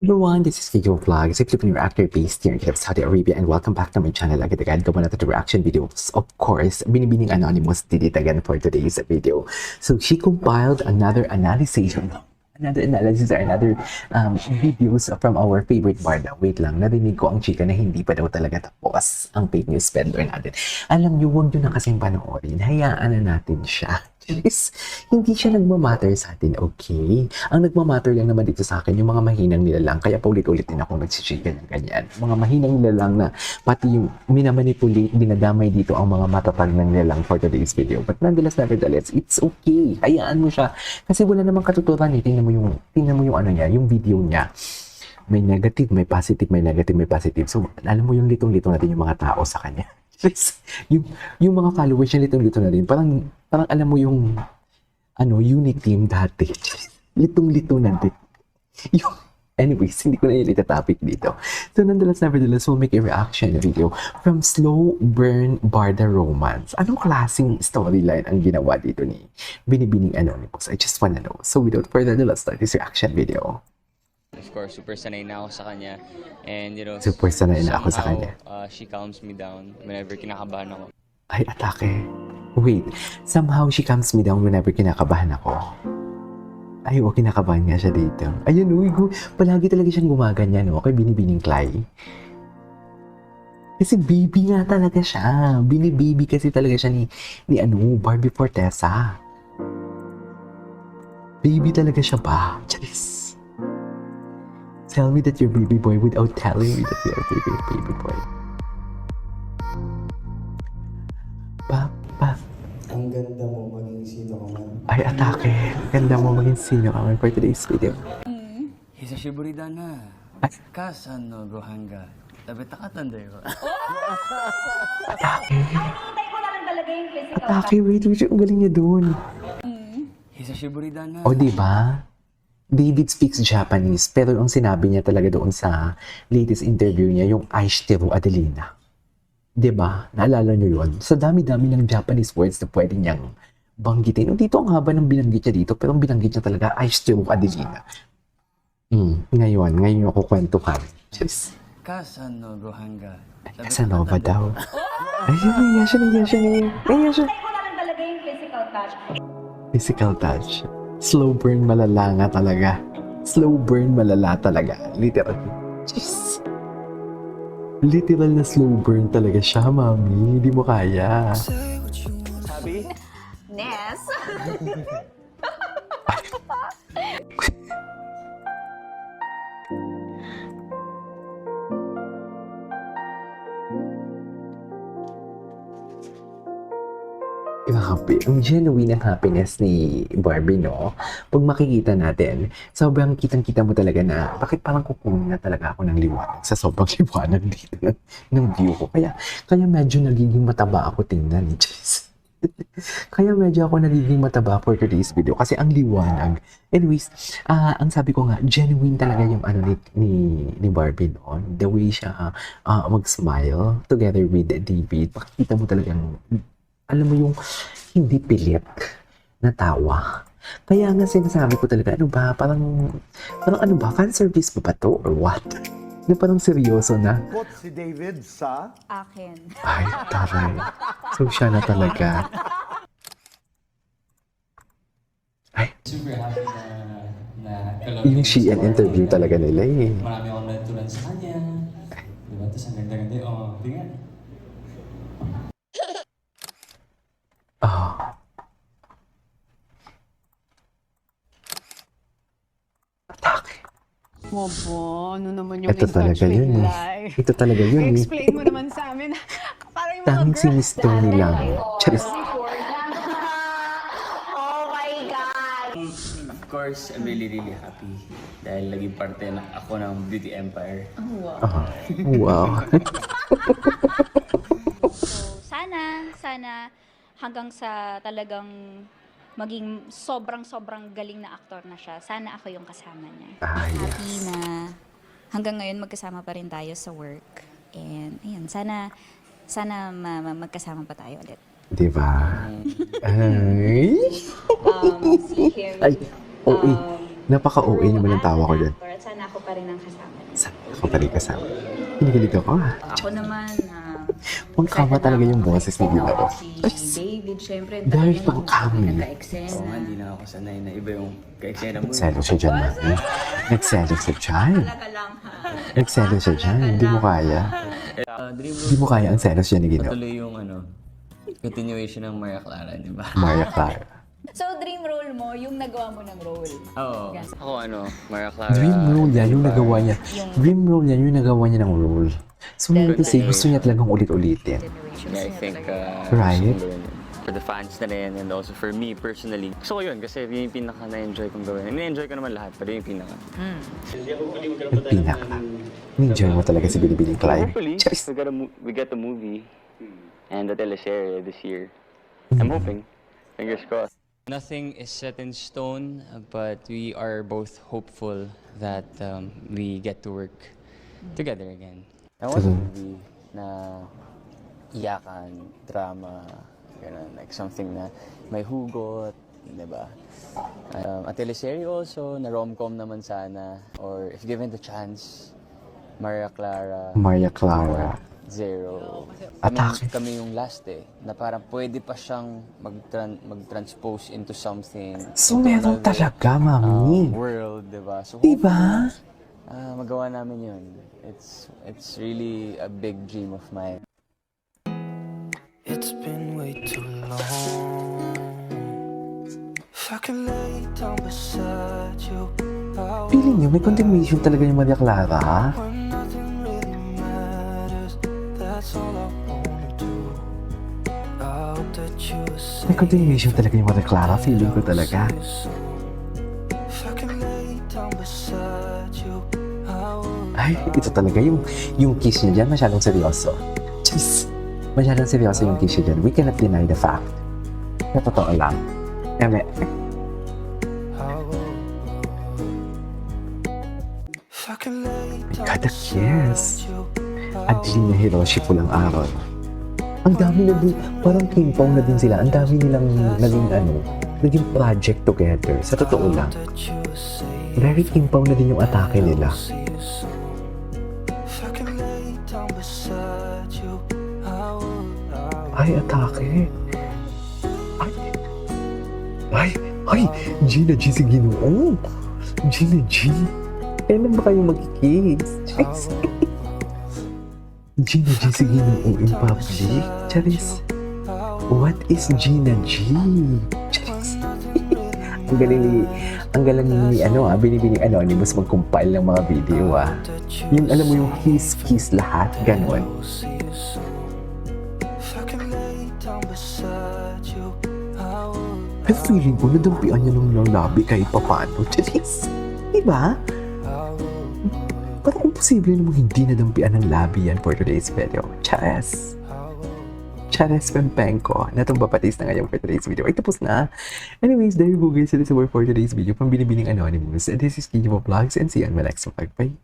Everyone, this is Video Vlogs, a Filipino actor based here in Saudi Arabia, and welcome back to my channel. Agad-agad gawa natin the reaction videos. Of course, Binibining Anonymous did it again for today's video. So she compiled another analysis or another videos from our favorite barda. Wait lang, narinig ko ang chika na hindi pa daw talaga tapos ang fake news peddler natin. Alam niyo, huwag niyo na kasing panoorin. Hayaan na natin siya. Yes, hindi siya nagmamatter sa atin, okay? Ang nagmamatter lang naman dito sa akin, yung mga mahinang nilalang. Kaya paulit-ulit din ako nagsishika ng ganyan. Mga mahinang nilalang na pati yung minamanipulate, dinadamay dito ang mga matatag ng nilalang for today's video. But nevertheless, it's okay. Hayaan mo siya. Kasi wala namang katuturan eh. Tingnan mo yung ano niya, yung video niya. May negative, may positive, may negative, may positive. So, alam mo yung litong-litong natin yung mga tao sa kanya. yung mga followers niya litong-lito na rin. Parang alam mo yung unit team dati. Litong-lito na din. Anyways, hindi ko na yung topic dito. So, nevertheless, we'll make a reaction video from Slow Burn Barda Romance. Anong klaseng storyline ang ginawa dito ni Binibining Anonymous? I just wanna know. So, without further ado, let's start this reaction video. Of course, super sanay na ako sa kanya. And you know, Super sanay na ako sa kanya. She calms me down whenever kinakabahan ako. Ay, atake. Wait, somehow she calms me down whenever kinakabahan ako. Ay, kinakabahan nga siya dito. Ayun, palagi talaga siyang gumaganyan, no? Kay Binibining Clay. Kasi baby nga talaga siya. Bini-baby kasi talaga siya ni Barbie Fortesa. Baby talaga siya ba? Charis. Tell me that you're baby boy without telling me that you're baby boy. Ang ganda mo maging sino ka man. Ay, atake. Ganda mo maging sino ka man for today's video. Hisashiburi da na. Kasan no Gohanga. Tabita ka tanday ko. Atake. Hintay ko na lang talaga yung physical. Atake, wait. Ang galing niya dun. Hisashiburi da na. O, diba? David speaks Japanese, pero ang sinabi niya talaga doon sa latest interview niya, yung Aishiteru Adelina. Diba? Naalala niyo yun? Sa dami-dami ng Japanese words na pwede niyang banggitin. O, dito ang haba ng binanggit niya dito, pero ang binanggit niya talaga Aishiteru Adelina. Ngayon ako kwentuhan. Just Kasan no Gohanga. Casanova daw. Ay, naiya siya. Hintay ko na lang talaga yung physical touch. Physical touch. Slow burn malala nga talaga. Slow burn malala talaga. Literal. Jeez. Literal na slow burn talaga siya, mami. Hindi mo kaya. Sabi? Ness? Grabe, ang genuine ng happiness ni Barbie, no? Pag makikita natin, sobrang kitang-kita mo talaga na bakit parang kukunin na talaga ako ng liwanag sa sobrang liwanag dito ng view ko. Kaya medyo nagiging mataba ako tingnan. Jeez. Kaya medyo ako nagiging mataba for today's video kasi ang liwanag. Anyways, ang sabi ko nga, genuine talaga yung ni Barbie noon. The way siya mag-smile together with David. Makikita mo talagang alam mo yung hindi pilit na tawa. Kaya nga sinasabi ko talaga, parang ano ba, fan service ba to or what? Yung parang seryoso na. Kot si David sa... Akin. Ay, taray. So siya na talaga. Ay, Super happy na yung Shein interview talaga nila eh. Marami akong natutunan sa kanya. Diba? Tapos ang ganda-ganda yung, tingnan. Oh. Atake. Mobo, ano naman yung Ito talaga yun eh. Ito talaga yun eh. Explain mo naman sa amin. Para yung mga Tanging si girls. Miss Tony lang. Charis. Oh my God! Of course, I'm really happy. Dahil naging parte na ako ng Beauty Empire. Oh. Wow. So, sana hanggang sa talagang maging sobrang galing na aktor na siya. Sana ako yung kasama niya. Yes. Happy na hanggang ngayon magkasama pa rin tayo sa work. And ayun, sana magkasama pa tayo ulit. Diba? Ay. Si Harry, Ay. Oo eh. Napaka-OA naman ang tawa ko dyan. At sana ako pa rin ang kasama. Saan ako pa rin kasama? Kinikilig ako ah. Ako naman, Pangkama talaga yung boses ni Dino. si David, syempre, Very pangkami. nagka-eksena. Oo nga, hindi na ako sanay na iba yung ka-eksena mo. Nagselo siya dyan, mami. Nagselo siya dyan. Talaga lang, ha? Nagselo siya dyan. Hindi mo kaya. Dream Hindi mo kaya ang selos niya ni Gino. Patuloy yung continuation ng Maria Clara, di ba? Maria Clara. So, dream role mo, yung nagawa mo ng role. Oo. Ako Maria Clara. Dream role yan, yung nagawa niya. Dream role yan, yung nagawa niya ng role. So, meaning to say, gusto niya talagang ulit-ulitin. Yeah, I think, Right? for the fans na rin and also for me personally. Gusto ko yun kasi yun yung pinaka na-enjoy kong gawin. Na-enjoy ko naman lahat, pero yun yung pinaka. Yung pinaka. Enjoy mo talaga si Bilibiling Clyde. Hopefully, Charis. we get the movie and the teleserye this year. I'm hoping. Fingers crossed. Nothing is set in stone, but we are both hopeful that we get to work together again. I want a movie na iyakan, drama, ganun, like something na may hugot, di ba? A teleserye also, na rom-com naman sana, or if given the chance, Maria Clara, Maria Clara. Zero. Atake. Kami yung last na parang pwede pa siyang mag-transpose into something. So, into meron another, talaga, mami. world, diba? So, Diba? magawa namin yun. It's really a big dream of mine. It's been way too long. If I can lay down beside you, I will. Feeling niyo, may continuation talaga yung Maria Clara. When nothing really matters, that's all I wanna do. I hope that you will say May continuation talaga yung Maria Clara. Feeling ko talaga. if I can lay down beside you, I will. Ay, ito talaga yung kiss niya dyan, masyadong seryoso. Jeez, masyadong seryoso yung kiss niya dyan. We cannot deny the fact. Na totoo lang. Eme, If I can lay down God, the kiss. beside you, Ang dilim na Hiroshi pulang araw. Ang dami na din, parang kimpaw na din sila. Ang dami nilang naging project together. Sa totoo lang. that you will say Very kimpaw na din yung atake nila. see you soon. If I can lay down beside you, I will. Ay, atake. Ay, Gina G si Ginoo. Gina G. Kailan ba kayo magkikiss? Charis. Gina G si Ginoo in public? Charis. What is Gina G? Charis. Ang galing ni binibining anonymous mag-compile ng mga video Yung alam mo yung kiss lahat, ganon. See you soon. If I can lay down beside you, I will. Ay, feeling ko, nadampian niya ng labi kahit papano. Charis. Diba? Parang imposible namang hindi nadampian ng labi yan for today's video. Charis. Charis Pempenko. Natumbapatis na ngayon for today's video. Ay, tapos na. Anyways, there you go guys. It is all for today's video from Binibining Anonymous. And this is Kimo Vlogs and see you on my next vlog. Bye.